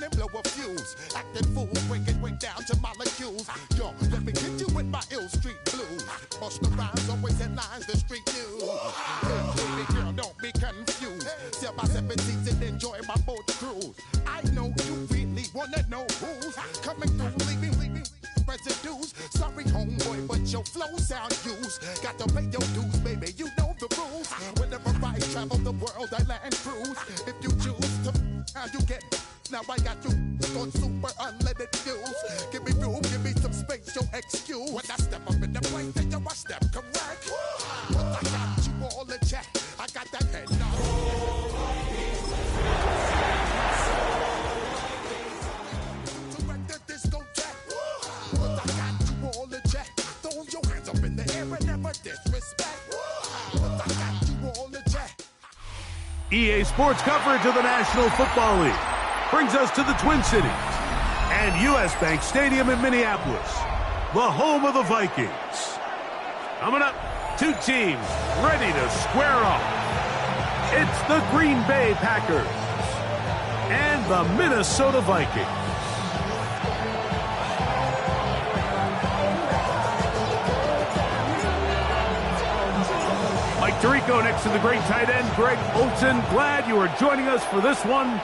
and blow a fuse. Acting fools, breaking way down to molecules. Yo, let me get you with my ill street blues. Bust the rhymes, always headlines, the street news. Baby girl, don't be confused. Sell my 17s and enjoy my boat cruise. I know you really wanna know who's coming through, leaving residues. Sorry, homeboy, but your flow sound used. Got to pay your dues, baby, you know the rules. Whenever I travel the world, I land cruise. If you choose to, how you get. Now I got you on super unleaded fuels. Give me room, give me some space, your excuse. When I step up in the place, then yo, I step correct. But I got you all in check. I got that head nod. Direct the disco jack. But I got you all in check. Throw your hands up in the air and never disrespect. But I got you all in check. EA Sports coverage of the National Football League brings us to the Twin Cities and U.S. Bank Stadium in Minneapolis, the home of the Vikings. Coming up, two teams ready to square off. It's the Green Bay Packers and the Minnesota Vikings. Mike Tirico next to the great tight end, Greg Olsen. Glad you are joining us for this one.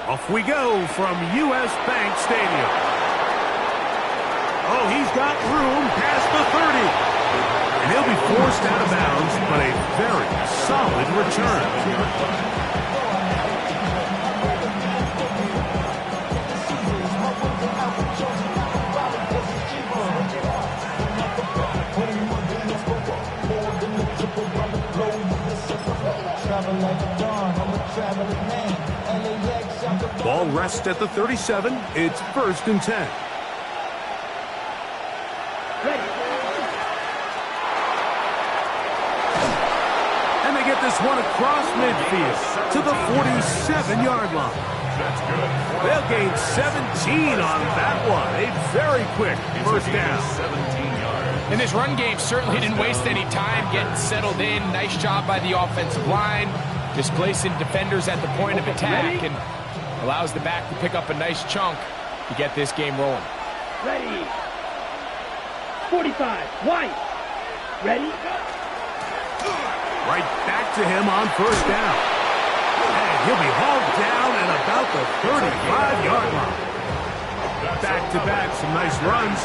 Off we go from U.S. Bank Stadium. Oh, he's got room past the 30. And he'll be forced out of bounds, but a very solid return. Ball rests at the 37. It's 1st and 10. And they get this one across midfield to the 47-yard line. That's good. They'll gain 17 on that one. A very quick first down. 17 yards. And this run game certainly didn't waste any time getting settled in. Nice job by the offensive line, displacing defenders at the point of attack, and allows the back to pick up a nice chunk to get this game rolling. Ready. 45. White. Ready. Right back to him on first down. And he'll be hauled down at about the 35-yard line. Back-to-back, some nice runs.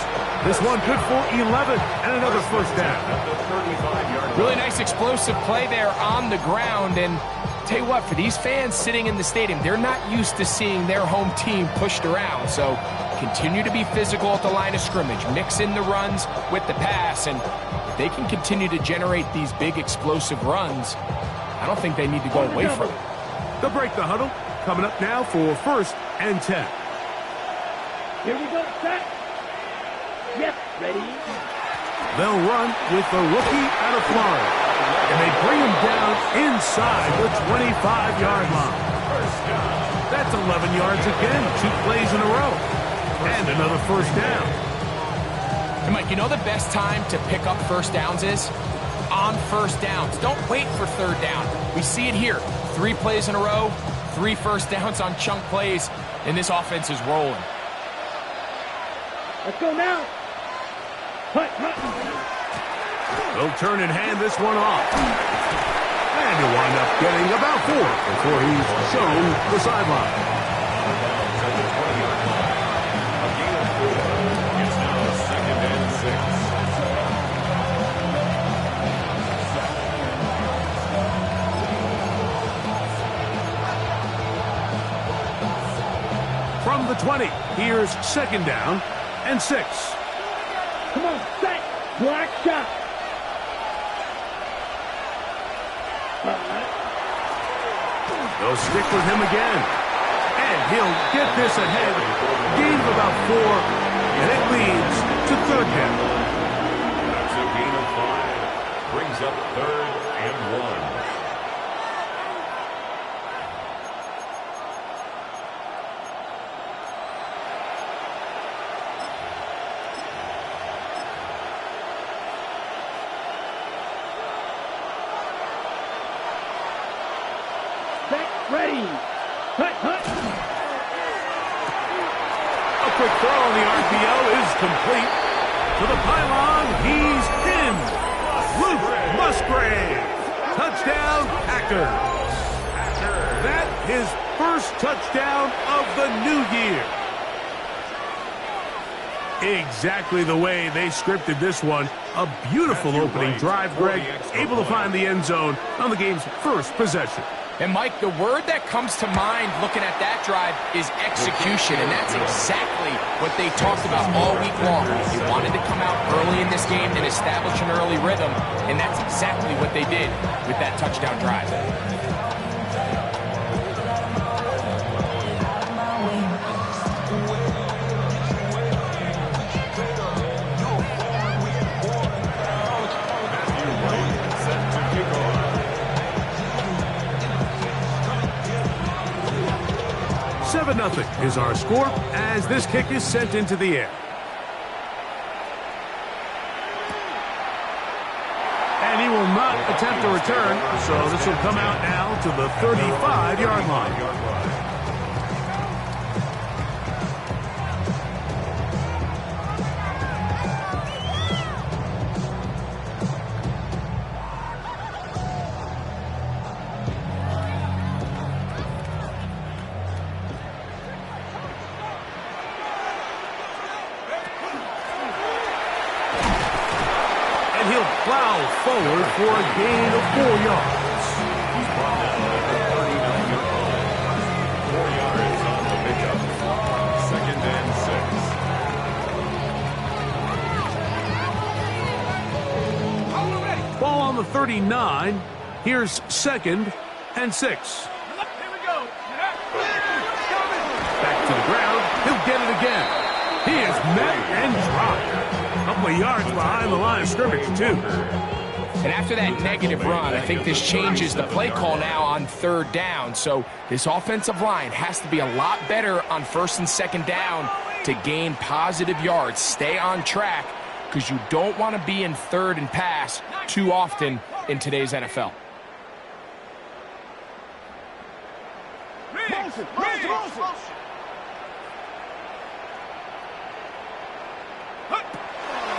This one good for 11 and another first down. Really nice explosive play there on the ground. And tell you what, for these fans sitting in the stadium, they're not used to seeing their home team pushed around. So continue to be physical at the line of scrimmage. Mix in the runs with the pass. And if they can continue to generate these big explosive runs, I don't think they need to go away from it. They'll break the huddle. Coming up now for 1st and 10. Here we go. Set. Yep. Ready. They'll run with the rookie out of Florida. And they bring him down inside the 25-yard line. That's 11 yards again. 2 plays in a row. And another first down. And Mike, you know the best time to pick up first downs is? On first downs. Don't wait for 3rd down. We see it here. 3 plays in a row, 3 first downs on chunk plays, and this offense is rolling. Let's go now. Hut. They'll turn and hand this one off. And he'll wind up getting about 4 before he's shown the sideline. It's now 2nd and 6. From the 20, here's 2nd down and 6. Come on, set. Black shot. They'll stick with him again. And he'll get this ahead. Gain of about 4, and it leads to 3rd down. That's a gain of 5. Brings up 3rd and 1. Ready. Hut. quick throw on the RPO is complete. To the pylon, he's pinned. Luke Musgrave. Touchdown, Packers. That his first touchdown of the new year. Exactly the way they scripted this one. A beautiful opening drive, Greg. Able to find the end zone on the game's first possession. And, Mike, the word that comes to mind looking at that drive is execution, and that's exactly what they talked about all week long. They wanted to come out early in this game and establish an early rhythm, and that's exactly what they did with that touchdown drive. Nothing is our score as this kick is sent into the air. And he will not attempt a return, so this will come out now to the 35-yard line. Plow forward for a gain of 4 yards. He's brought down at the 39-yard line. 4 yards on the pickup. 2nd and 6. Ball on the 39. Here's 2nd and 6. Back to the ground. He'll get it again. He is met and dropped. A couple of yards behind the line of scrimmage, too. And after that negative run, I think this changes the play call now on 3rd down. So this offensive line has to be a lot better on 1st and 2nd down to gain positive yards. Stay on track because you don't want to be in 3rd and pass too often in today's NFL.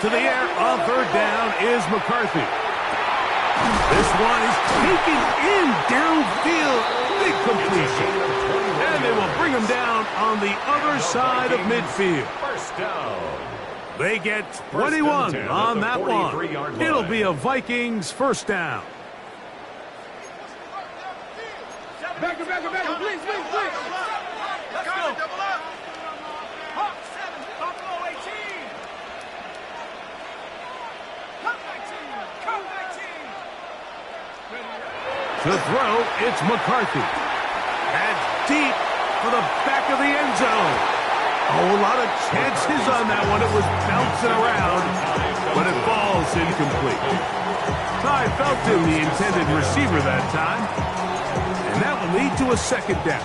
To the air on 3rd down is McCarthy. This one is taken in downfield. Big completion. And they will bring him down on the other side of midfield. First down. They get 21 on that one. It'll be a Vikings first down. Back, please. Let's go. Double up. To throw, it's McCarthy. And deep for the back of the end zone. A lot of chances on that one. It was bouncing around, but it falls incomplete. Ty Felton, the intended receiver that time. And that will lead to a 2nd down.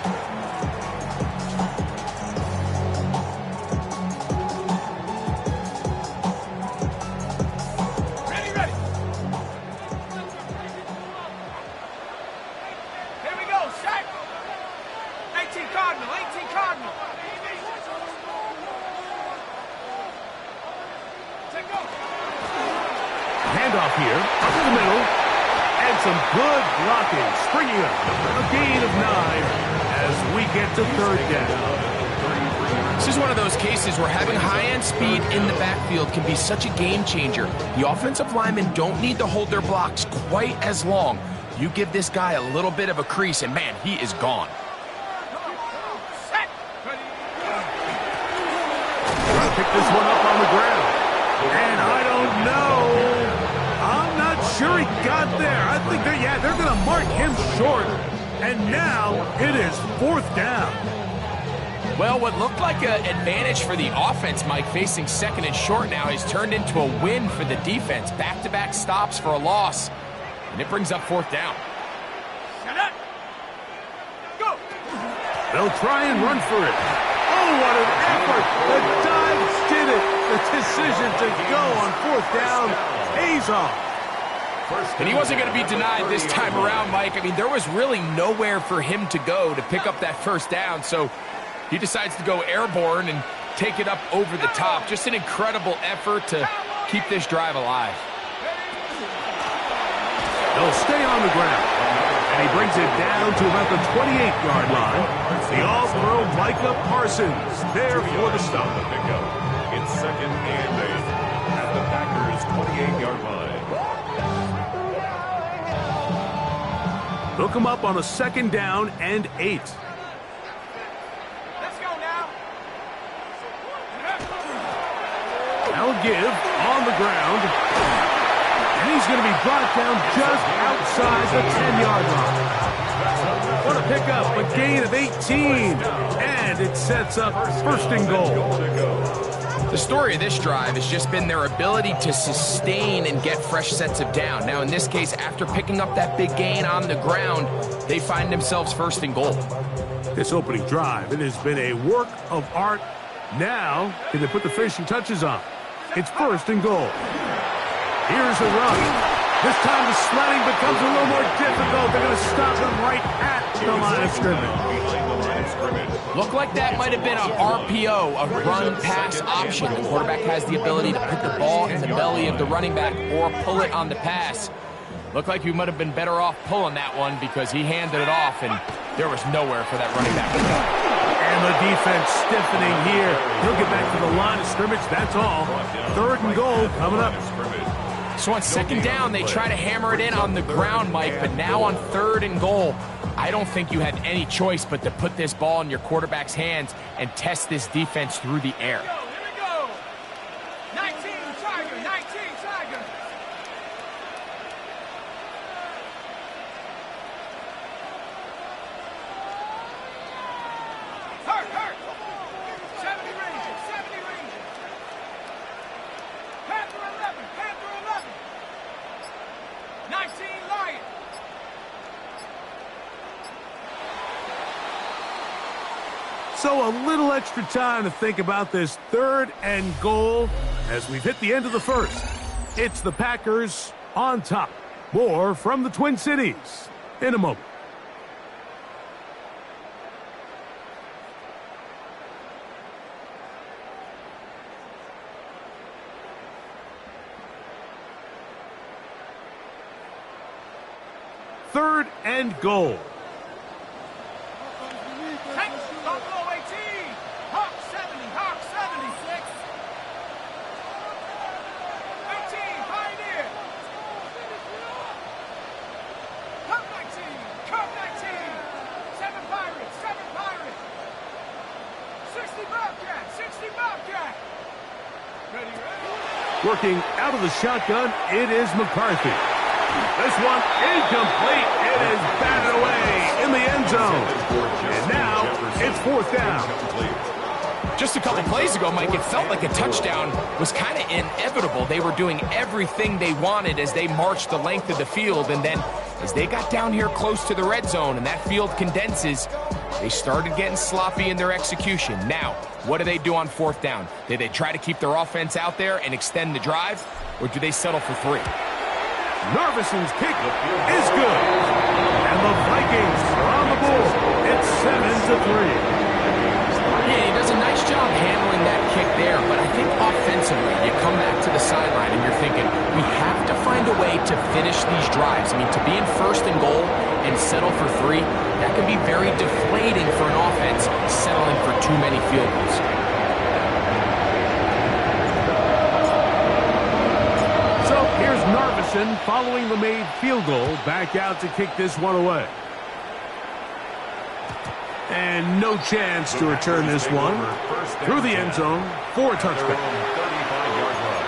Handoff here, up the middle, and some good blocking, springing up. A gain of 9 as we get to 3rd down. This is one of those cases where having high-end speed in the backfield can be such a game changer. The offensive linemen don't need to hold their blocks quite as long. You give this guy a little bit of a crease, and man, he is gone. Trying to pick this one up on the ground. And I don't know. I'm not sure he got there. I think they're going to mark him short. And now it is 4th down. Well, what looked like an advantage for the offense, Mike, facing 2nd and short now, has turned into a win for the defense. Back-to-back stops for a loss. And it brings up 4th down. Go. They'll try and run for it. Oh, what an effort. The dive did it. The decision to go on 4th down pays off. And he wasn't going to be denied this time around, Mike. I mean, there was really nowhere for him to go to pick up that 1st down. So he decides to go airborne and take it up over the top. Just an incredible effort to keep this drive alive. They'll stay on the ground. And he brings it down to about the 28-yard line. The all-pro Micah Parsons there for the stop. It's 2nd and 8 at the Packers' 28-yard line. Look him up on a 2nd down and 8. Now give on the ground. And he's going to be brought down just outside the 10-yard line. What a pickup, a gain of 18. And it sets up 1st and goal. The story of this drive has just been their ability to sustain and get fresh sets of down. Now, in this case, after picking up that big gain on the ground, they find themselves 1st and goal. This opening drive, it has been a work of art. Now, can they put the finishing touches on? It's 1st and goal. Here's a run. This time the sledding becomes a little more difficult. They're going to stop him right at the line of scrimmage. Looked like that might have been a RPO, a run-pass option. The quarterback has the ability to put the ball in the belly of the running back or pull it on the pass. Looked like he might have been better off pulling that one because he handed it off, and there was nowhere for that running back to go. And the defense stiffening here. He'll get back to the line of scrimmage, that's all. 3rd and goal coming up. So on 2nd down, they try to hammer it in on the ground, Mike, but now on 3rd and goal, I don't think you had any choice but to put this ball in your quarterback's hands and test this defense through the air. Here we go. 19 Tiger, 19 Tiger. Hurt. 70 Rangers, 70 Rangers. Panther 11, Panther 11. 19 Lion. So a little extra time to think about this 3rd and goal as we've hit the end of the 1st. It's the Packers on top. More from the Twin Cities in a moment. Third and goal. Buffalo 18. Hawk 70. Hawk 76. 18. Pioneer. Cub 19. Cub 19. 7 Pirates. 7 Pirates. 60 Bobcat. 60 Bobcat. Ready. Working out of the shotgun, it is McCarthy. This one incomplete. It is batted away in the end zone. And now it's 4th down. Just a couple plays ago, Mike, it felt like a touchdown was kind of inevitable. They were doing everything they wanted as they marched the length of the field. And then as they got down here close to the red zone and that field condenses, they started getting sloppy in their execution. Now, what do they do on 4th down? Do they try to keep their offense out there and extend the drive, or do they settle for 3? Narvison's kick is good. And the Vikings are on the board. It's 7-3. Yeah, he does a nice job handling that kick there, but I think offensively, you come back to the sideline and you're thinking, we have to find a way to finish these drives. I mean, to be in 1st and goal and settle for 3, that can be very deflating for an offense settling for too many field goals. So here's Narvison following the made field goal, back out to kick this one away. And no chance to return this one through the end zone for a touchback. 35-yard line.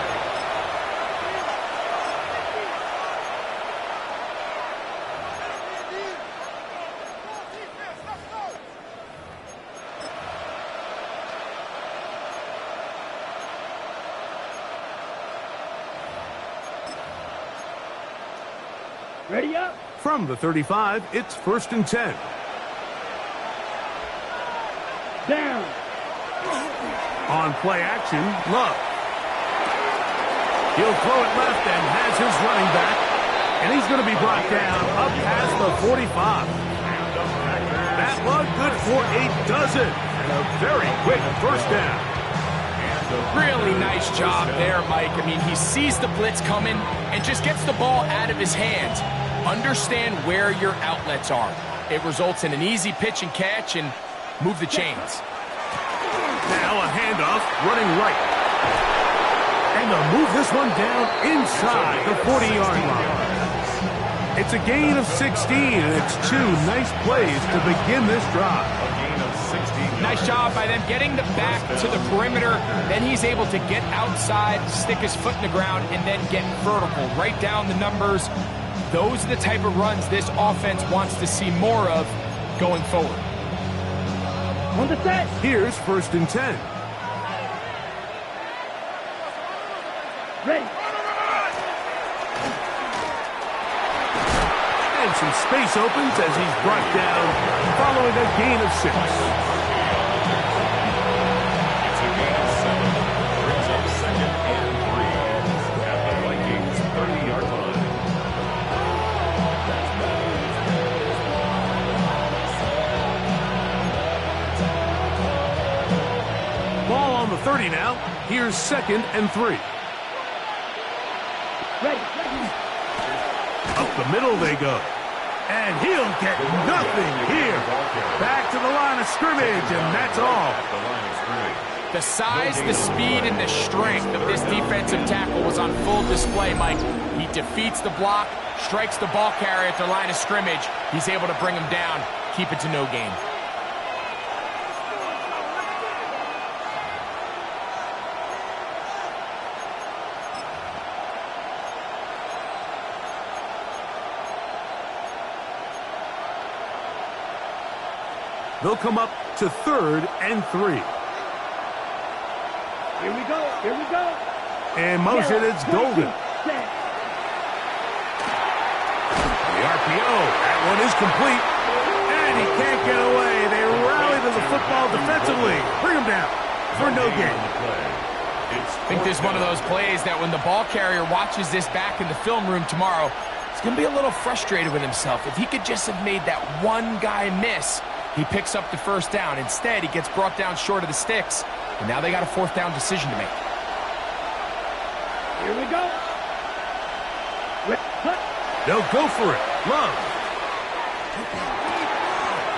Ready up. From the 35, it's 1st and 10. Down. On play action, Love. He'll throw it left and has his running back. And he's going to be brought down up past the 45. That Love good for a dozen. And a very quick 1st down. Really nice job there, Mike. I mean, he sees the blitz coming and just gets the ball out of his hands. Understand where your outlets are. It results in an easy pitch and catch and move the chains. Now a handoff, running right. And they'll move this one down inside the 40-yard line. It's a gain of 16, and it's 2 nice plays to begin this drive. Nice job by them getting the back to the perimeter. Then he's able to get outside, stick his foot in the ground, and then get vertical. Right down the numbers. Those are the type of runs this offense wants to see more of going forward. On the set. Here's 1st and 10. Ready. And some space opens as he's brought down following a gain of 6. It's a gain of 7. Brings up 2nd and 3 at the Vikings 30-yard line. Ball on the 30 now. Here's 2nd and 3. Ready. Up the middle they go. And he'll get nothing here. Back to the line of scrimmage, and that's all. The line of scrimmage. The size, the speed, and the strength of this defensive tackle was on full display, Mike. He defeats the block, strikes the ball carrier at the line of scrimmage. He's able to bring him down, keep it to no gain. They'll come up to 3rd and 3. Here we go. Here we go. In motion, it's Golden. Set. The RPO, that one is complete. And he can't get away. They rally to the football defensively. Bring him down for no gain. I think this is one of those plays that when the ball carrier watches this back in the film room tomorrow, he's going to be a little frustrated with himself. If he could just have made that one guy miss, he picks up the 1st down. Instead, he gets brought down short of the sticks, and now they got a 4th down decision to make. Here we go. They'll go for it. Love.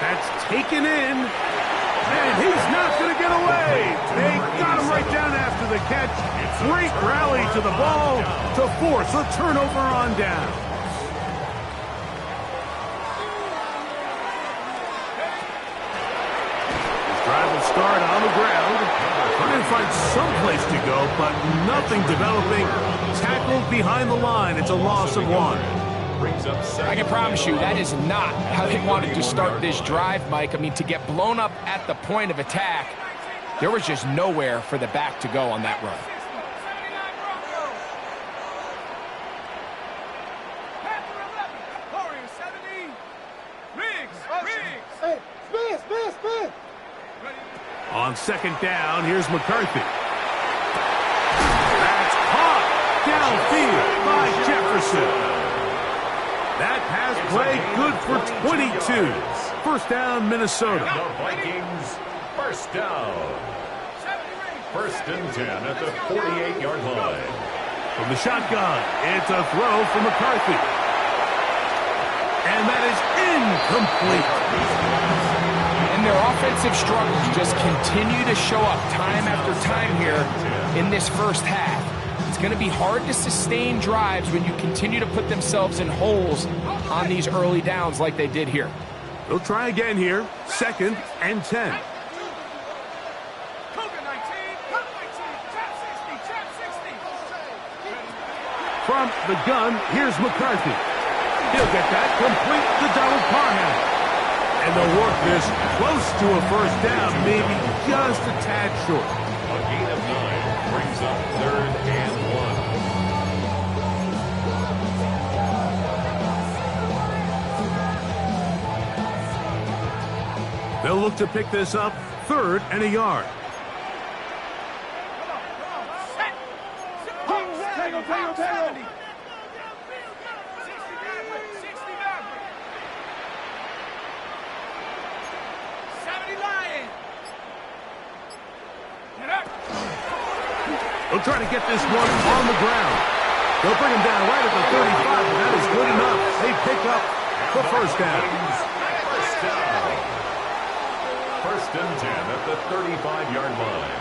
That's taken in. And he's not going to get away. They got him right down after the catch. Great rally to the ball to force a turnover on down. Drive will start on the ground. Trying to find some place to go, but nothing developing. Tackled behind the line. It's a loss of 1. I can promise you that is not how they wanted to start this drive, Mike. I mean, to get blown up at the point of attack, there was just nowhere for the back to go on that run. Hey, spin. On 2nd down, here's McCarthy. That's caught downfield by Jefferson. That pass play good for 22. 1st down, Minnesota. The Vikings, 1st down. 1st and 10 at the 48-yard line. From the shotgun, it's a throw for McCarthy. And that is incomplete. And their offensive struggles just continue to show up time after time here in this 1st half. It's going to be hard to sustain drives when you continue to put themselves in holes on these early downs like they did here. They'll try again here. 2nd and 10. From the gun, here's McCarthy. He'll get that complete to Donald Parham. And they'll work this close to a 1st down, maybe just a tad short. A gain of 9 brings up 3rd and 1. They'll look to pick this up 3rd and a yard. Tango. 70 Lions. They'll try to get this one on the ground. They'll bring him down right at the 35, but that is good enough. They pick up the first down. First down. First and 10 at the 35-yard line.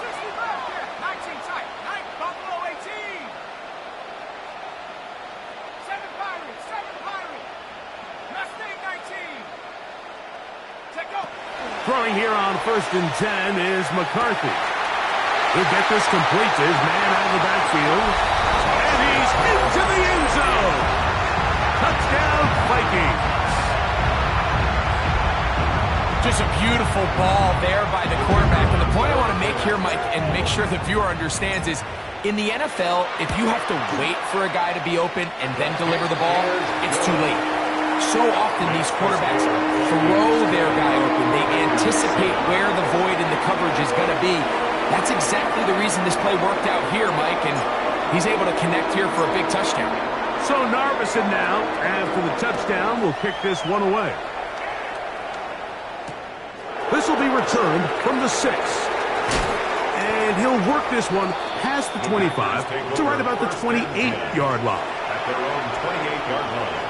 60 back there. 19 tight. 9 Buffalo 18. 7 Pirates. 7 Pirates. Mustang 19. Take go. Throwing here on first and 10 is McCarthy. He'll get this complete to his man out of the backfield. And he's into the end zone. Touchdown, Vikings. Just a beautiful ball there by the quarterback. And the point I want to make here, Mike, and make sure the viewer understands is, in the NFL, if you have to wait for a guy to be open and then deliver the ball, it's too late. So often these quarterbacks throw their guy open. They anticipate where the void in the coverage is going to be. That's exactly the reason this play worked out here, Mike, and he's able to connect here for a big touchdown. So Narvison now, after the touchdown, will kick this one away. This will be returned from the 6. And he'll work this one past the 25 to right about the 28-yard line. At their own 28-yard line.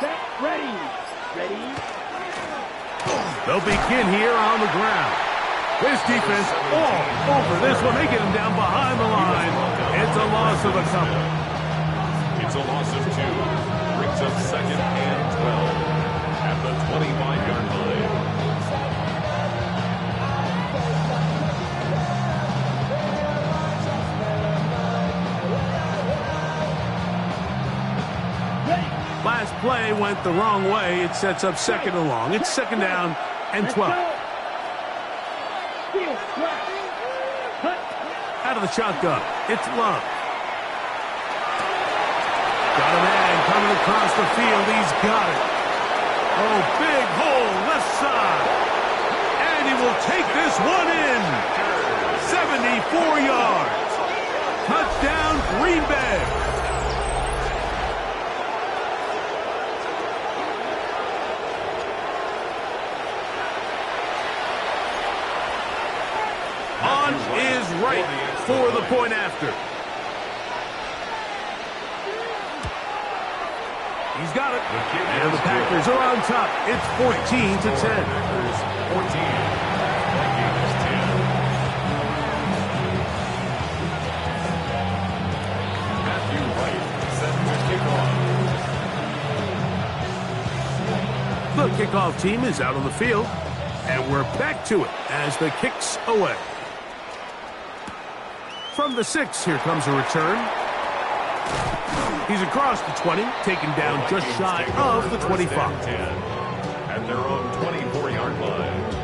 Set, ready. Ready. They'll begin here on the ground. This defense all over this one. They get him down behind the line. It's a loss of a couple. It's a loss of 2. Brings up 2nd and 12 at the 25-yard line. Last play went the wrong way. It sets up 2nd and long. It's 2nd down and 12. Out of the shotgun, it's Love. Got a man coming across the field. He's got it. Oh, big hole left side. And he will take this one in. 74 yards. Touchdown, Green Bay. On is right for the point after. He's got it. And the Packers are on top. It's 14-10. Packers 14. Vikings 10. Matthew Wright set to kick off. The kickoff team is out on the field. And we're back to it as the kick's away. From the 6, here comes a return. He's across the 20, taken down just shy of the 25. 10 at their own 24-yard line.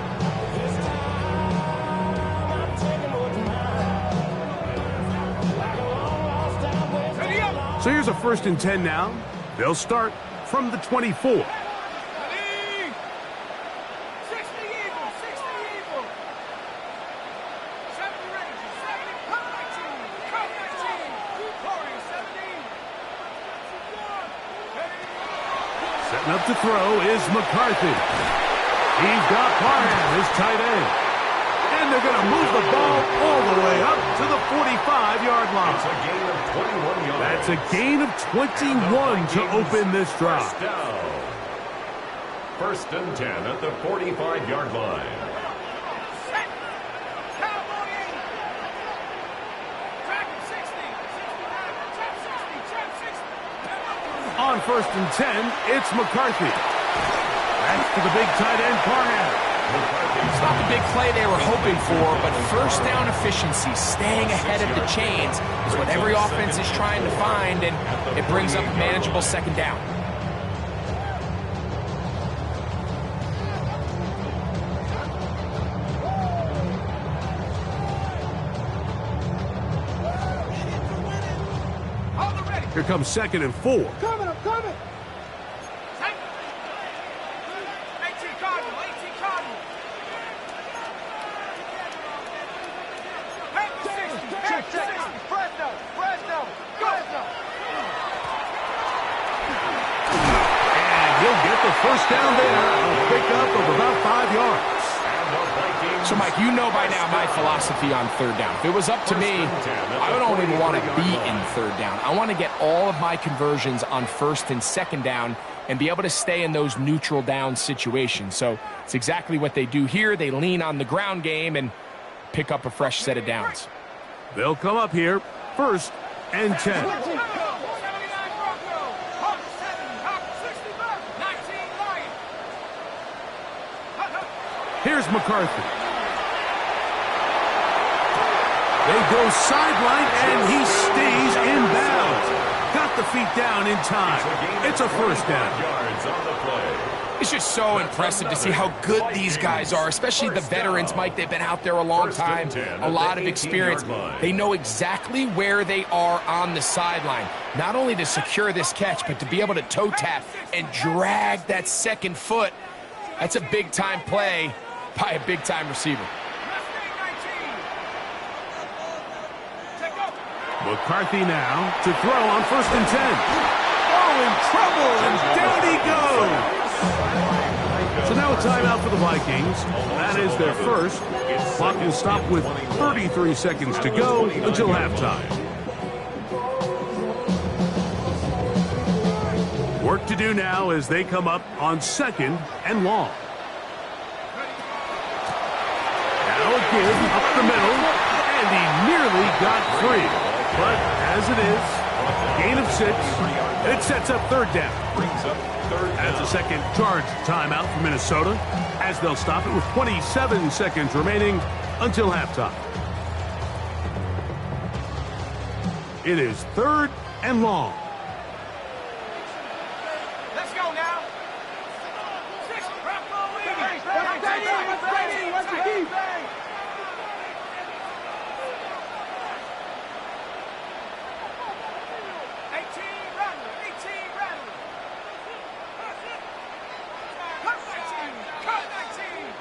So here's a 1st and 10 now. They'll start from the 24. Setting up to throw is McCarthy. He's got Parham, his tight end. And they're going to move the ball all the way up to the 45-yard line. It's a gain of 21 yards. That's a gain of 21 to open this drive. First down. 1st and 10 at the 45-yard line. On 1st and 10, it's McCarthy. That's to the big tight end, Parham. It's not the big play they were hoping for, but first down efficiency, staying ahead of the chains, is what every offense is trying to find, and it brings up a manageable 2nd down. Here comes 2nd and 4. Coming, I'm coming. 18 Cardinal, 18 Cardinal. Back to 60, back to 60. Fresno, Fresno, Fresno. And he'll get the 1st down there. A pickup of about 5 yards. So, Mike, you know by now my philosophy on 3rd down. If it was up to me, I don't even want to be in 3rd down. I want to get all of my conversions on 1st and 2nd down and be able to stay in those neutral down situations. So it's exactly what they do here. They lean on the ground game and pick up a fresh set of downs. They'll come up here, 1st and 10. Here's McCarthy. They go sideline, and he stays in bounds. Got the feet down in time. It's a 1st down. It's just so impressive to see how good these guys are, especially the veterans, Mike. They've been out there a long time, a lot of experience. They know exactly where they are on the sideline, not only to secure this catch, but to be able to toe tap and drag that 2nd foot. That's a big-time play by a big-time receiver. McCarthy now to throw on 1st and 10. Oh, in trouble, and down he goes. So now a timeout for the Vikings. That is their first. Clock will stop with 33 seconds to go until halftime. Work to do now as they come up on 2nd and long. Now a give up the middle, and he nearly got free. But as it is, gain of 6, it sets up 3rd down. That's a second charge timeout for Minnesota, as they'll stop it with 27 seconds remaining until halftime. It is 3rd and long. Let's go now. 6, rock on in. 18, Rattler. 18, Rattler. Cut 19. Cut 19.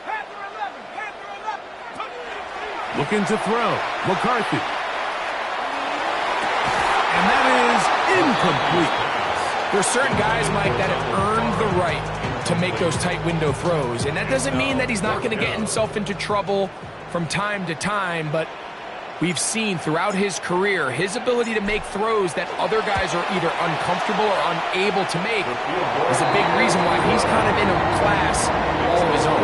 Panther 11. Panther 11. Looking to throw. McCarthy. And that is incomplete. There's certain guys, Mike, that have earned the right to make those tight window throws. And that doesn't mean that he's not going to get himself into trouble from time to time, but we've seen throughout his career his ability to make throws that other guys are either uncomfortable or unable to make is a big reason why he's kind of in a class all of his own.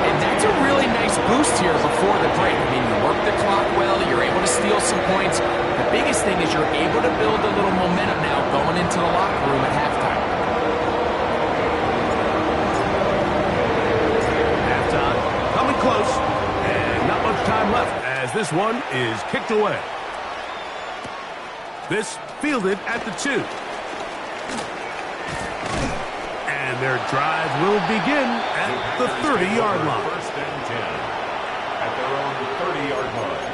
And that's a really nice boost here before the break. I mean, you work the clock well, you're able to steal some points. The biggest thing is you're able to build a little momentum now going into the locker room at halftime. Halftime coming close, and not much time left as this one is kicked away. This fielded at the 2. And their drive will begin at the 30-yard line. 1st and 10 at their own 30-yard line.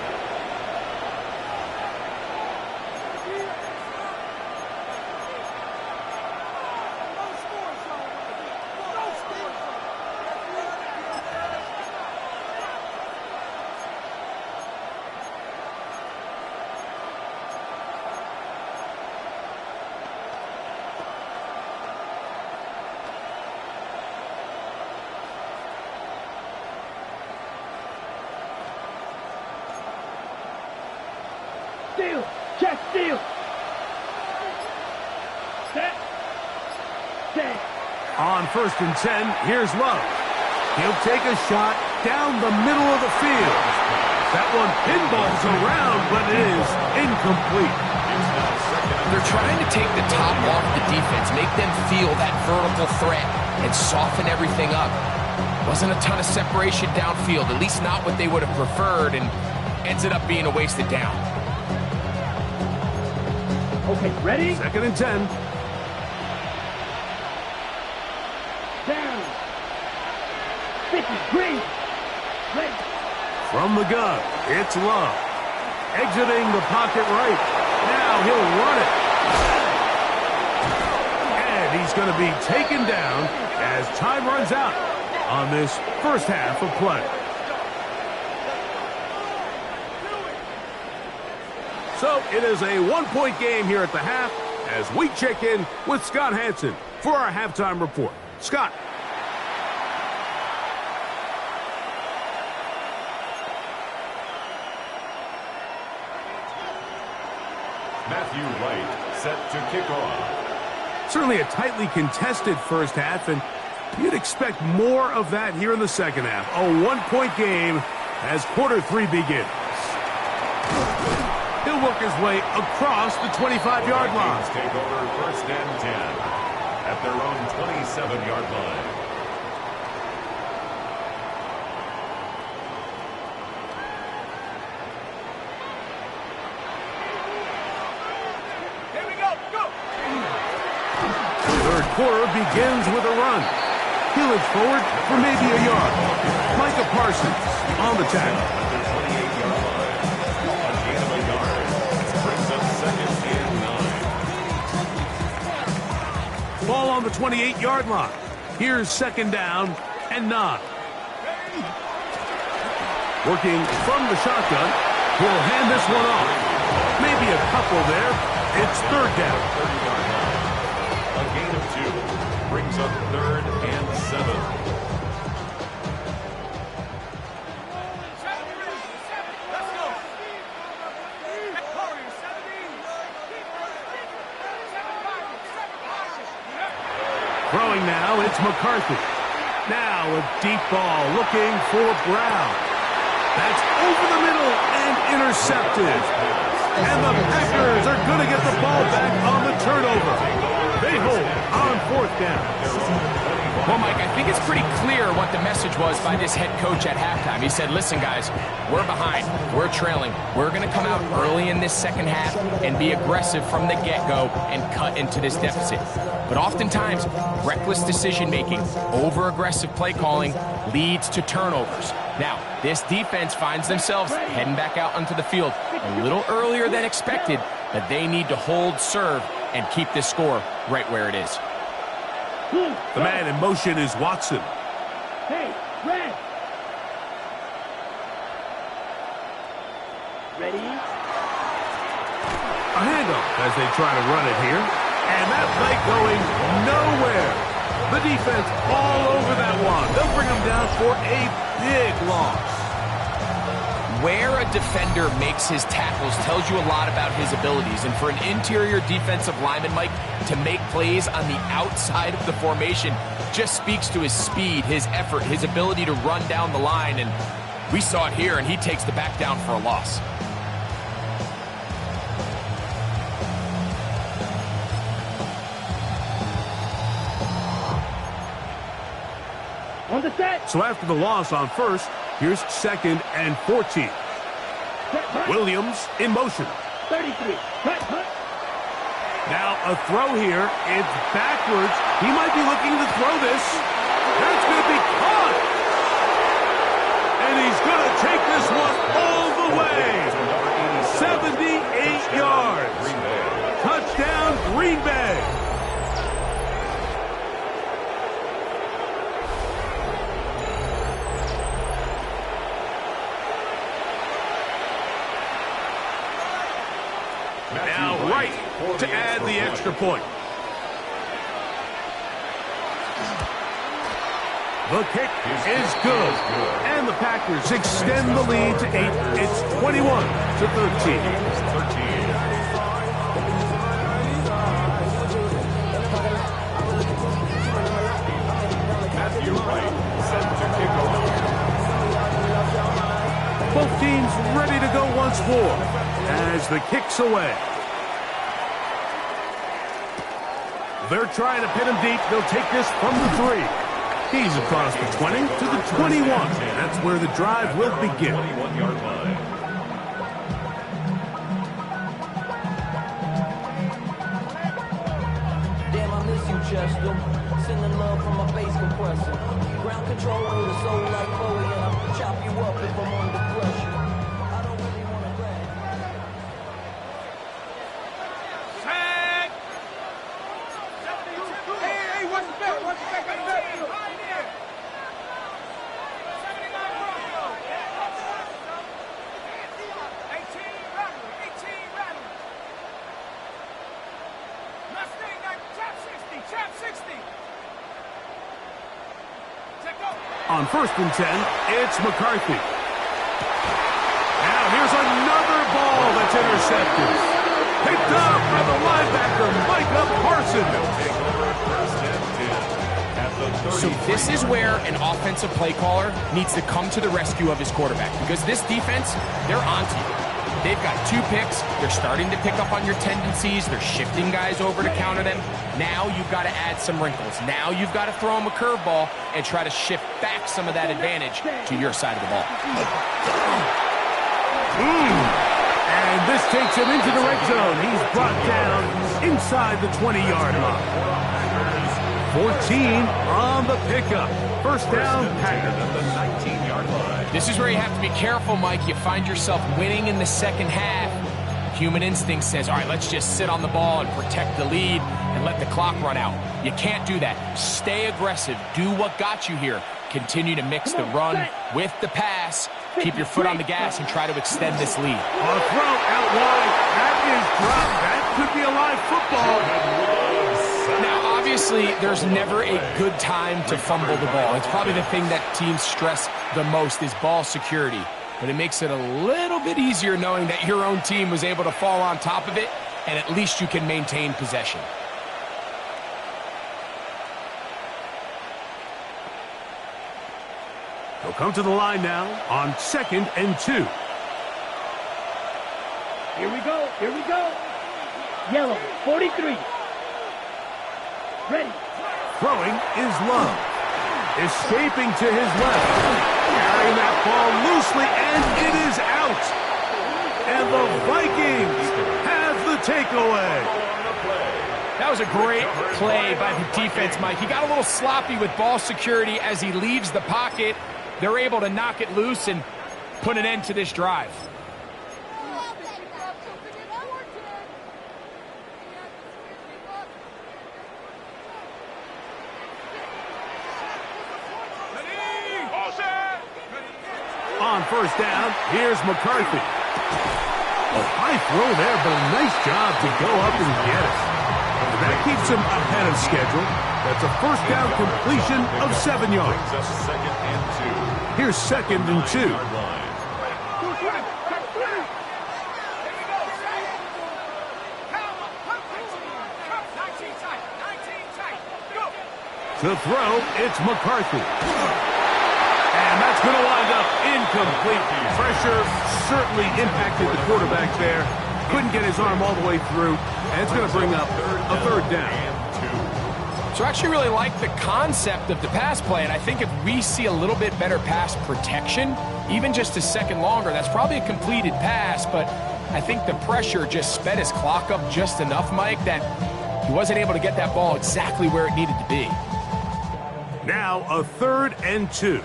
Steal! Check steal! Set! Set! On 1st and 10, here's Love. He'll take a shot down the middle of the field. That one pinballs around, but it is incomplete. They're trying to take the top off the defense, make them feel that vertical threat, and soften everything up. Wasn't a ton of separation downfield, at least not what they would have preferred, and ended up being a wasted down. Okay, ready? 2nd and 10. Down! 50, green! Ready! From the gun, it's Love. Exiting the pocket right. Now he'll run it. And he's going to be taken down as time runs out on this first half of play. So it is a 1-point game here at the half as we check in with Scott Hansen for our halftime report. Scott. Matthew Wright set to kick off. Certainly a tightly contested first half, and you'd expect more of that here in the second half. A 1-point game as quarter 3 begins. He'll work his way across the 25-yard line. Take over 1st and 10 at their own 27-yard line. Here we go. Go. Third quarter begins with a run. He looks forward for maybe a yard. Micah Parsons on the tackle. Ball on the 28-yard line. Here's 2nd down and 9. Working from the shotgun, he'll hand this one off. Maybe a couple there. It's 3rd down. A gain of 2. Brings up 3rd and 7. Throwing now, it's McCarthy. Now a deep ball looking for Brown. That's over the middle and intercepted. And the Packers are going to get the ball back on the turnover. They hold on 4th down. Well, Mike, I think it's pretty clear what the message was by this head coach at halftime. He said, listen, guys, we're behind. We're trailing. We're going to come out early in this second half and be aggressive from the get-go and cut into this deficit. But oftentimes, reckless decision-making, over-aggressive play calling leads to turnovers. Now, this defense finds themselves heading back out onto the field a little earlier than expected, but they need to hold serve and keep this score right where it is. The man in motion is Watson. Hey, red. Ready? A handoff as they try to run it here. And that play going nowhere. The defense all over that one. They'll bring them down for a big loss. Where a defender makes his tackles tells you a lot about his abilities. And for an interior defensive lineman, Mike, to make plays on the outside of the formation just speaks to his speed, his effort, his ability to run down the line. And we saw it here, and he takes the back down for a loss. On the set. So after the loss on 1st, here's 2nd and 14. Williams in motion. 33. Cut. Now a throw here. It's backwards. He might be looking to throw this. That's going to be caught. And he's going to take this one all the way. 78 yards. Touchdown, Green Bay. Now right to add the extra point. The kick is good. And the Packers extend the lead to 8. It's 21-13. Both teams ready to go once more as the kick's away. They're trying to pin him deep. They'll take this from the 3. He's across the 20 to the 21. That's where the drive will begin. 21-yard line. Damn, I miss you, Chester. Sending love from my bass compressor. Ground control with a soul like Chloe, and I'll chop you up if I'm under pressure. I don't really want to brag. Tag! Hey, watch the back, watch the back, watch the back. Right there. 79 Bronco. 18 Rattle. Mustang, chop 60. Check go. On 1st and 10, it's McCarthy. Now here's another ball that's intercepted. Picked up by the linebacker, Micah Parsons. So this is where an offensive play caller needs to come to the rescue of his quarterback, because this defense, they're onto you. They've got 2 picks. They're starting to pick up on your tendencies. They're shifting guys over to counter them. Now you've got to add some wrinkles. Now you've got to throw them a curveball and try to shift back some of that advantage to your side of the ball. And this takes him into the red zone. He's brought down inside the 20-yard line. 14 on the pickup. 1st down, Packers at the 19-yard line. This is where you have to be careful, Mike. You find yourself winning in the second half. Human instinct says, all right, let's just sit on the ball and protect the lead and let the clock run out. You can't do that. Stay aggressive. Do what got you here. Continue to mix the run with the pass. Keep your foot on the gas and try to extend this lead. A throw out wide. That is dropped. That could be a live football. Now, obviously, there's never a good time to fumble the ball. It's probably the thing that teams stress the most is ball security. But it makes it a little bit easier knowing that your own team was able to fall on top of it, and at least you can maintain possession. They'll come to the line now on 2nd and 2. Here we go. Here we go. Yellow, 43. Ready. Throwing is Love. Escaping to his left. Carrying that ball loosely, and it is out. And the Vikings have the takeaway. That was a great play by the defense, Mike. He got a little sloppy with ball security as he leaves the pocket. They're able to knock it loose and put an end to this drive. On first down, here's McCarthy. A high throw there, but a nice job to go up and get it. That keeps him ahead of schedule. That's a first down completion of 7 yards. Here's 2nd and 2. To throw, it's McCarthy. And that's going to wind up incomplete. Pressure certainly impacted the quarterback there. Couldn't get his arm all the way through. And it's going to bring up a 3rd down. So I actually really like the concept of the pass play, and I think if we see a little bit better pass protection, even just a second longer, that's probably a completed pass, but I think the pressure just sped his clock up just enough, Mike, that he wasn't able to get that ball exactly where it needed to be. Now a 3rd and 2.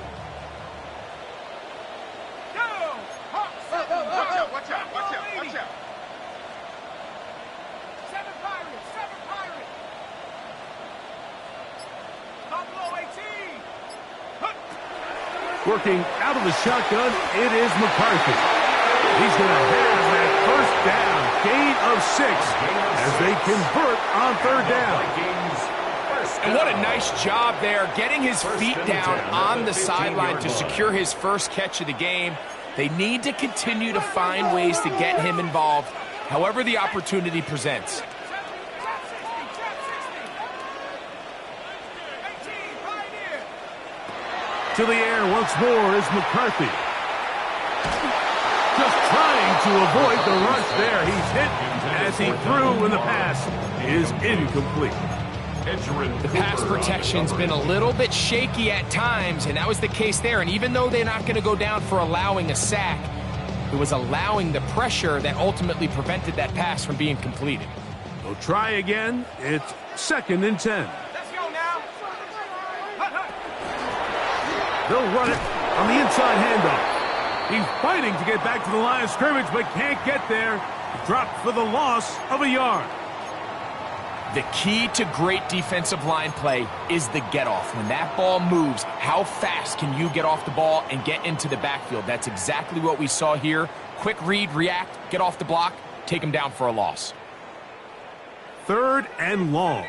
Working out of the shotgun, it is McCarthy. He's going to have that first down, gain of 6, as they convert on 3rd down. And what a nice job there, getting his feet down on the sideline to secure his first catch of the game. They need to continue to find ways to get him involved, however the opportunity presents. To the air once more is McCarthy. Just trying to avoid the rush there. He's hit as he threw, and the pass is incomplete. The pass protection's been a little bit shaky at times, and that was the case there. And even though they're not going to go down for allowing a sack, it was allowing the pressure that ultimately prevented that pass from being completed. They'll try again. It's 2nd and 10. They'll run it on the inside handoff. He's fighting to get back to the line of scrimmage, but can't get there. Dropped for the loss of a yard. The key to great defensive line play is the get-off. When that ball moves, how fast can you get off the ball and get into the backfield? That's exactly what we saw here. Quick read, react, get off the block, take him down for a loss. 3rd and long.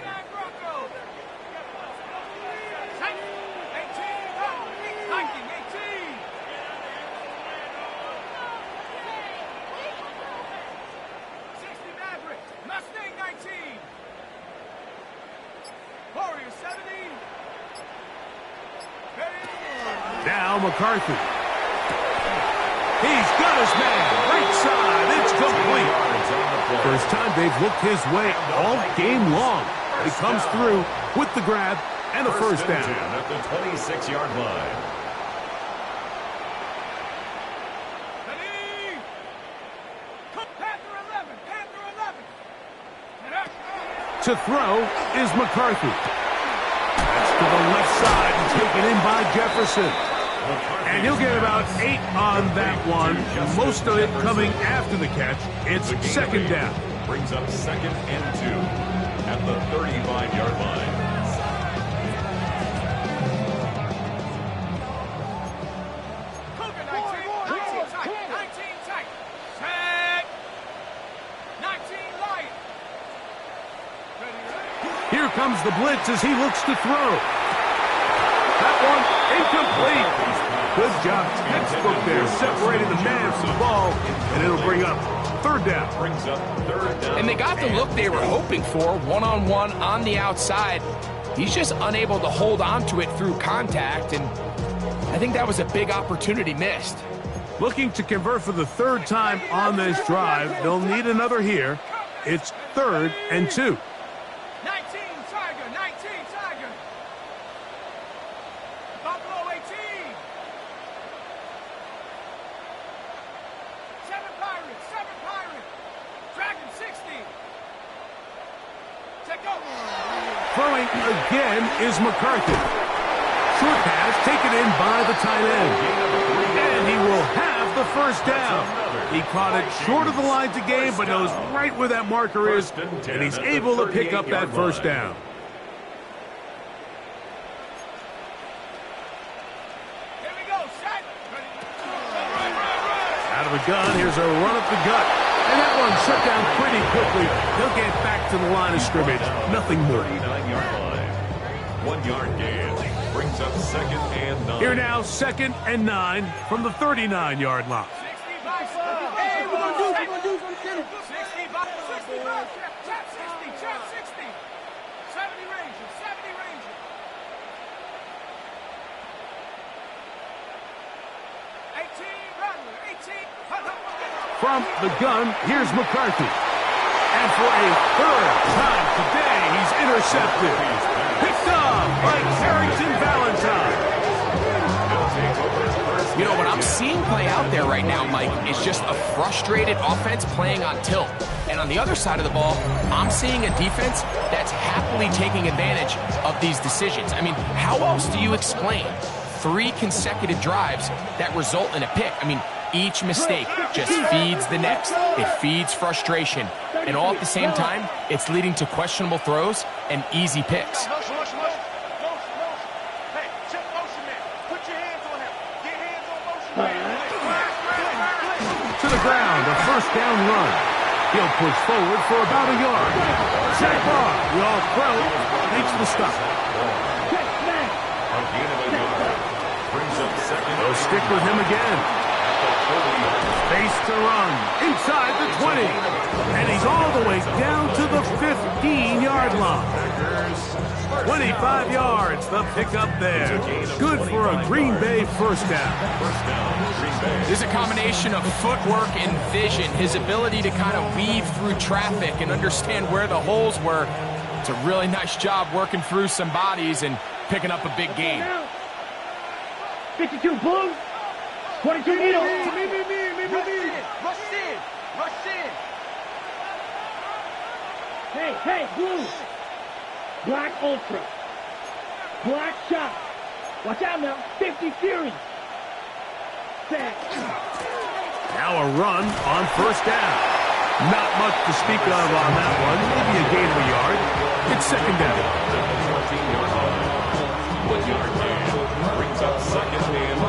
Now McCarthy. He's got his man. Right side. It's complete. First time they've looked his way all game long. He comes through with the grab and a first down. At the 26-yard line. To throw is McCarthy. That's to the left side and taken in by Jefferson. And he'll get about 8 on that one. Most of it coming after the catch. It's 2nd down. Brings up 2nd and 2 at the 35-yard line. Here comes the blitz as he looks to throw. That one incomplete. Good job, textbook there, separating the man from the ball, and it'll bring up third down. And they got the look they were hoping for, one-on-one on the outside. He's just unable to hold on to it through contact, and I think that was a big opportunity missed. Looking to convert for the third time on this drive. They'll need another here. It's 3rd and 2. 19 Tiger, 19 Tiger. Buffalo 18. 7 Pirates, 7 Pirates. Dragon 60. Take over. Throwing again is McCarthy. Short pass taken in by the tight end. And he will have the first down. He caught it short of the line to gain, but knows right where that marker is, and he's able to pick up that first down. Here we go, set. Out of the gun, here's a run up the gut. And that one shut down pretty quickly. He'll get back to the line of scrimmage. Nothing more. 39-yard line. 1 yard gain. Brings up 2nd and 9. Here now, 2nd and 9 from the 39-yard line. 60 bucks. Hey, we're gonna do from center. 60 bucks. 60 bucks. Chop 60. Chop 60. 70 Ranger. 70 Ranger. 18 Runner. 18. From the gun, here's McCarthy. And for a third time today, he's intercepted. Picked up by Carrington Valentine. You know, what I'm seeing play out there right now, Mike, is just a frustrated offense playing on tilt. And on the other side of the ball, I'm seeing a defense that's happily taking advantage of these decisions. I mean, how else do you explain 3 consecutive drives that result in a pick? I mean, each mistake just feeds the next. It feeds frustration. And all at the same time, it's leading to questionable throws and easy picks. To the ground, a first down run. He'll push forward for about a yard. Set bar, the all-pro makes the stop. They'll stick with him again. Face to run, inside the 20. And he's all the way down to the 15-yard line. 25 yards, the pickup there. Good for a Green Bay first down. There's a combination of footwork and vision, his ability to kind of weave through traffic and understand where the holes were. It's a really nice job working through some bodies and picking up a big gain. 52 Blue, 22 Needle. Rush in. Rush in. Hey, Blue. Black Ultra. Black Shot. Watch out now. 50 Fury. Set. Now a run on first down. Not much to speak of on that one. Maybe a gain of a yard. It's second down. 14-yard line. 1 yard gain. Brings up 2nd and 9.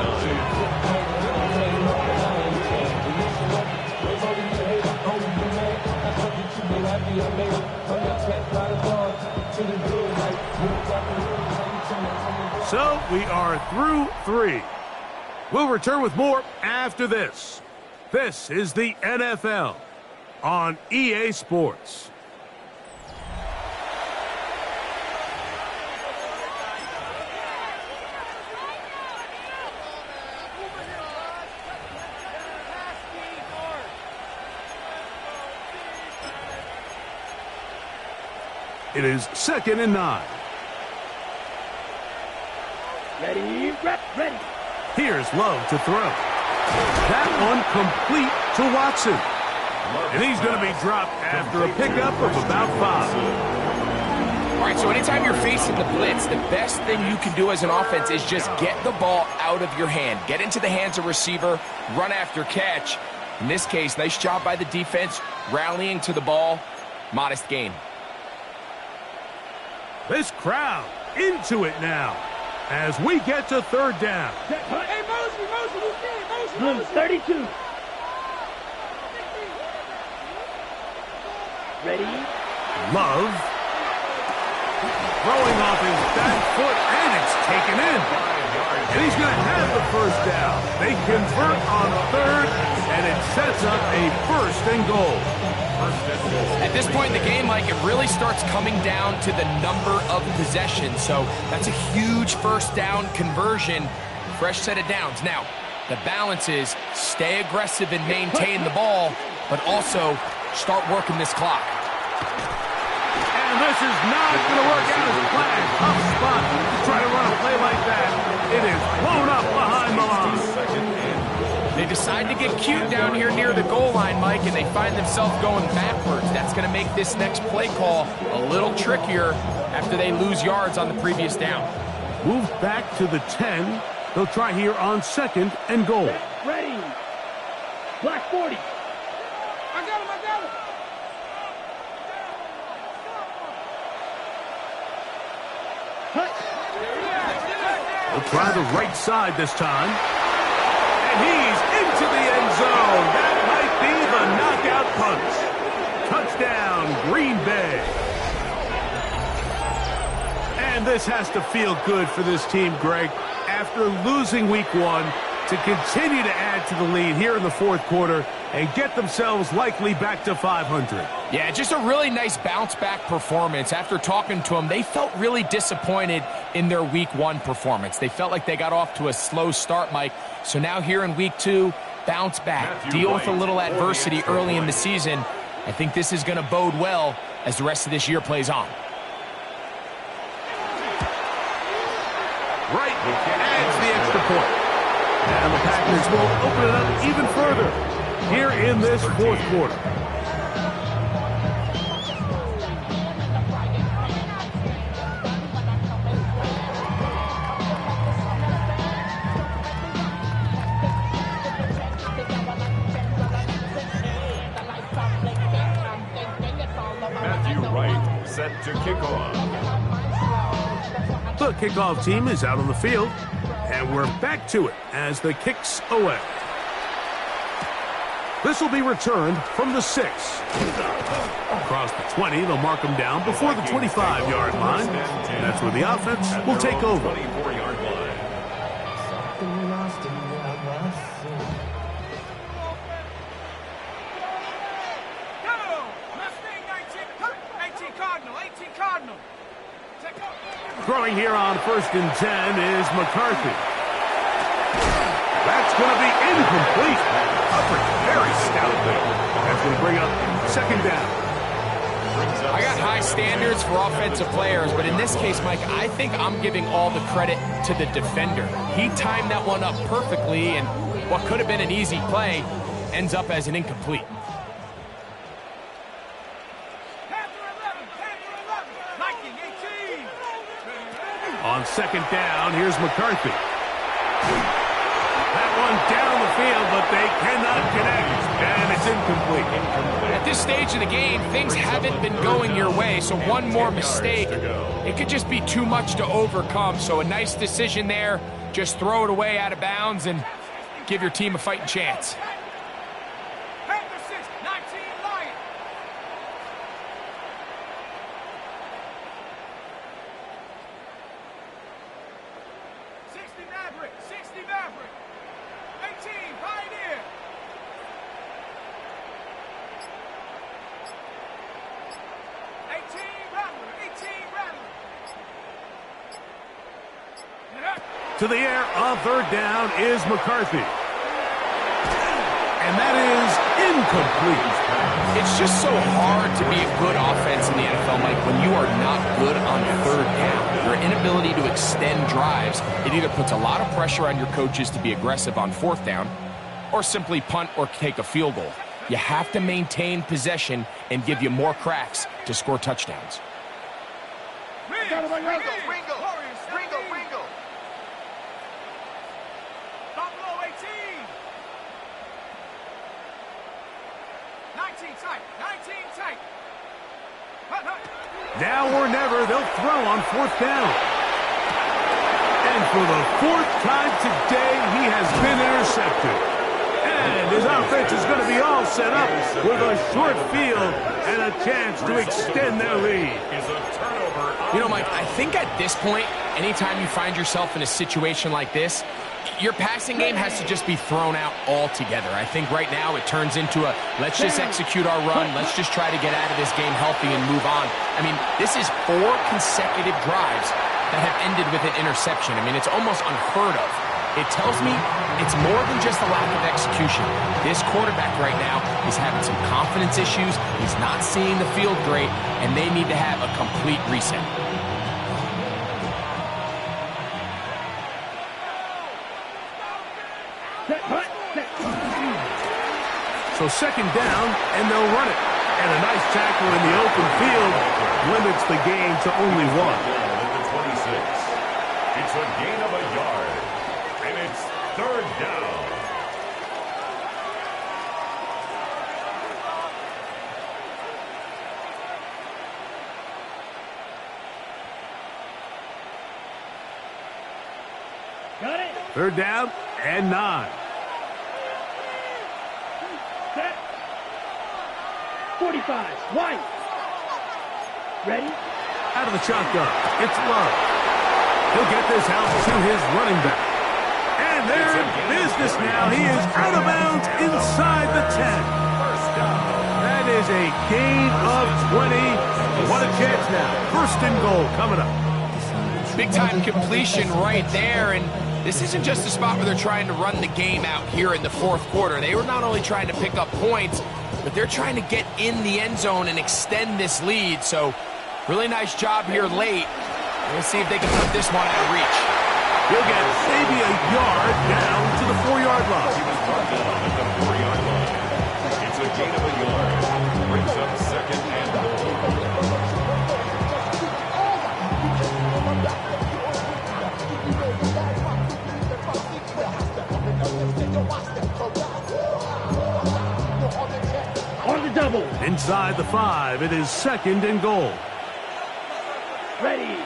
So we are through 3. We'll return with more after this. This is the NFL on EA Sports. It is 2nd and 9. Ready, ready. Here's Love to throw. That one complete to Watson. And he's going to be dropped after a pickup of about 5. All right, so anytime you're facing the blitz, the best thing you can do as an offense is just get the ball out of your hand. Get into the hands of receiver, run after catch. In this case, nice job by the defense, rallying to the ball. Modest gain. This crowd into it now as we get to third down. Hey, Mosley, who's there? Blue, 32. Ready. Love. throwing off his back foot, and it's taken in. And he's going to have the first down. They convert on third, and it sets up a first and goal. At this point in the game, Mike, it really starts coming down to the number of possessions. So that's a huge first down conversion. Fresh set of downs. Now, the balance is stay aggressive and maintain the ball, but also start working this clock. And this is not going to work out as planned. Tough spot to try to run a play like that. It is blown up behind the line. They decide to get cute down here near the goal line, Mike, and they find themselves going backwards. That's going to make this next play call a little trickier after they lose yards on the previous down. Move back to the 10. They'll try here on second and goal. Ready. Black 40. I got him. They'll try the right side this time. And he's into the end zone. That might be the knockout punch. Touchdown, Green Bay. And this has to feel good for this team, Greg. After losing week 1, to continue to add to the lead here in the fourth quarter and get themselves likely back to 500. Yeah, just a really nice bounce-back performance. After talking to them, they felt really disappointed in their week 1 performance. They felt like they got off to a slow start, Mike. So now here in week 2, bounce back, deal with a little adversity early in the season. I think this is going to bode well as the rest of this year plays on. Right, adds the extra point. And the Packers will open it up even further here in this fourth quarter. Matthew Wright set to kick off. The kickoff team is out on the field. And we're back to it as the kick's away. This will be returned from the 6. Across the 20, they'll mark them down before the 25-yard line. And that's where the offense will take over. 24-yard line. Throwing here on 1st and 10 is McCarthy. That's going to be incomplete. Coverage very stoutly. That's going to bring up second down. I got high standards for offensive players, but in this case, Mike, I think I'm giving all the credit to the defender. He timed that one up perfectly, and what could have been an easy play ends up as an incomplete. On second down, here's McCarthy. That one down the field, but they cannot connect, and it's incomplete. At this stage of the game, things haven't been going your way, so one more mistake, it could just be too much to overcome. So a nice decision there, just throw it away out of bounds and give your team a fighting chance. To the air on third down is McCarthy. And that is incomplete. It's just so hard to be a good offense in the NFL, Mike, when you are not good on third down. Your inability to extend drives, it either puts a lot of pressure on your coaches to be aggressive on fourth down or simply punt or take a field goal. You have to maintain possession and give you more cracks to score touchdowns. Now or never, they'll throw on fourth down. And for the 4th time today, he has been intercepted. And his offense is going to be all set up with a short field and a chance to extend their lead. You know, Mike, I think at this point, anytime you find yourself in a situation like this, your passing game has to just be thrown out altogether. I think right now it turns into a let's just execute our run, let's just try to get out of this game healthy and move on. I mean, this is 4 consecutive drives that have ended with an interception. I mean, it's almost unheard of. It tells me it's more than just a lack of execution. This quarterback right now is having some confidence issues. He's not seeing the field great, and they need to have a complete reset. So second down, and they'll run it. And a nice tackle in the open field limits the gain to only 1. At the 26. It's a gain of a yard. And it's 3rd down. Got it. 3rd down and 9. Set. 45. White. Ready? Out of the shotgun, it's Love. He'll get this out to his running back. And they're in business now. He is out of bounds inside the 10. That is a gain of 20. What a chance now. 1st and goal coming up. Big-time completion right there, and this isn't just a spot where they're trying to run the game out here in the 4th quarter. They were not only trying to pick up points, but they're trying to get in the end zone and extend this lead. So, really nice job here late. Let's see if they can put this one out of reach. He'll get maybe a yard down to the 4-yard line. He was brought down at the 4-yard line. It's a gain of a yard. Brings up 2nd and goal. On the double. Inside the 5, it is 2nd and goal. Ready.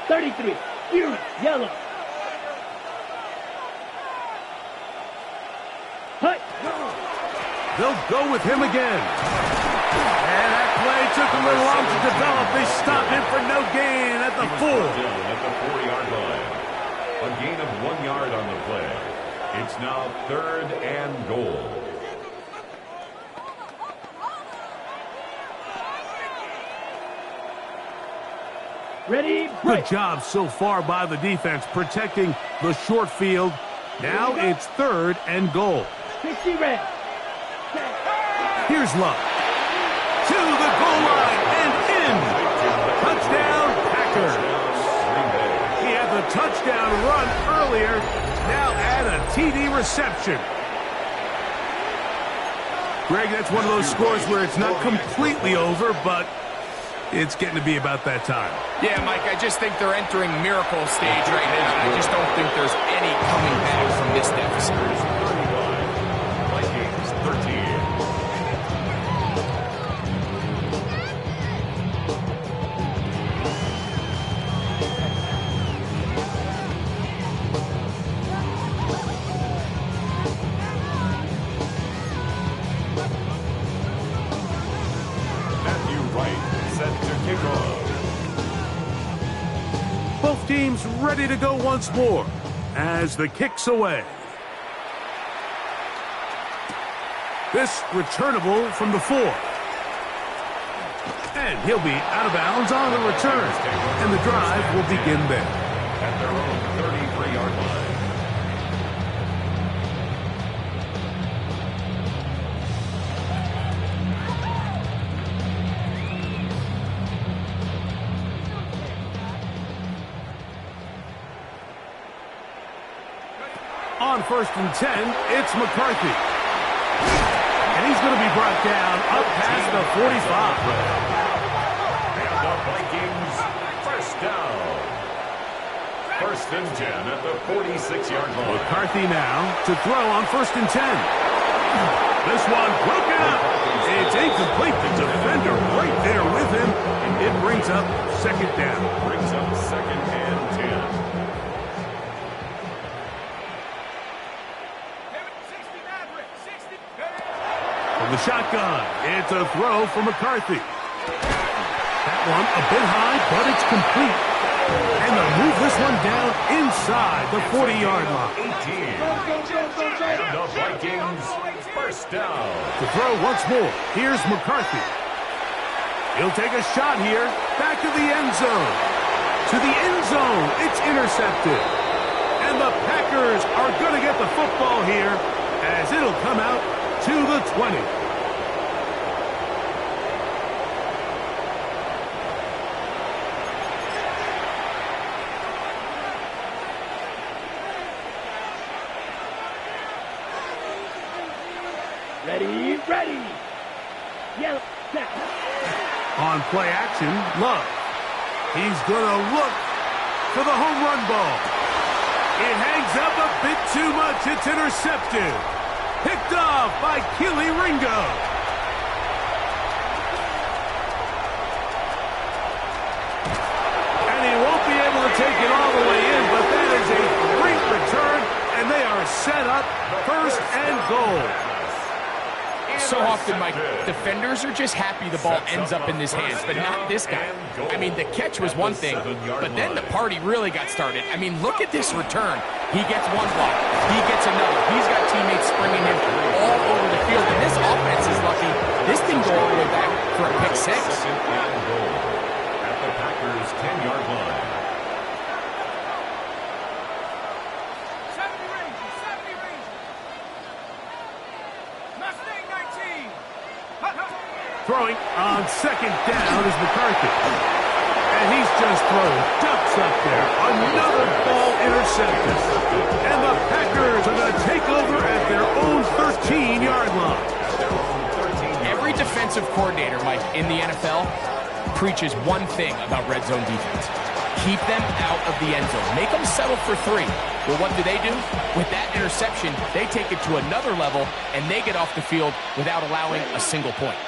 33. You. Yellow. Hut. They'll go with him again. And that play took a little long to develop. They stopped him for no gain at the 4. At the 4-yard line. A gain of 1 yard on the play. It's now 3rd and goal. Ready. Good job so far by the defense protecting the short field. Now it's 3rd and goal. 60 red. Here's Love. To the goal line and in. Touchdown, Packers. He had the touchdown run earlier. Now add a TD reception. Greg, that's one of those scores where it's not completely over, but it's getting to be about that time. Yeah, Mike, I just think they're entering miracle stage right now. I just don't think there's any coming back from this deficit. 35. Vikings 13. Both teams ready to go once more as the kick's away. This returnable from the 4. And he'll be out of bounds on the return. And the drive will begin there. At their own 33-yard line. On 1st and 10, it's McCarthy. And he's going to be brought down up past the 45. And the Vikings, 1st down. 1st and 10 at the 46-yard line. McCarthy now to throw on 1st and 10. This one broken up. It's incomplete. The defender right there with him. It brings up 2nd down. Brings up 2nd and 10. From the shotgun, it's a throw for McCarthy. That one a bit high, but it's complete. And they'll move this one down inside the 40-yard line. 18. And the Vikings first down. To throw once more, here's McCarthy. He'll take a shot here, back to the end zone. To the end zone, it's intercepted. And the Packers are going to get the football here as it'll come out to the 20. Ready. Yellow, set. On play action, Love. He's going to look for the home run ball. It hangs up a bit too much. It's intercepted. Picked off by Keely Ringo. And he won't be able to take it all the way in, but that is a great return, and they are set up first and goal. So often, Mike, defenders are just happy the ball ends up in his hands, but not this guy. I mean, the catch was one thing, but then the party really got started. I mean, look at this return. He gets one block. He gets another. He's got teammates springing him all over the field, and this offense is lucky. This didn't go all the way back for a pick six. Second and goal at the Packers' 10-yard line. 70 Rangers, 70 Rangers. Mustang 19. Throwing on second down is McCarthy. And he's just thrown ducks up there. Another ball intercepted. And the Packers are going to take over at their own 13-yard line. Every defensive coordinator, Mike, in the NFL preaches one thing about red zone defense. Keep them out of the end zone. Make them settle for 3. Well, what do? With that interception, they take it to another level, and they get off the field without allowing a single point.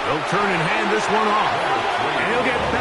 They'll turn and hand this one off. And he'll get back.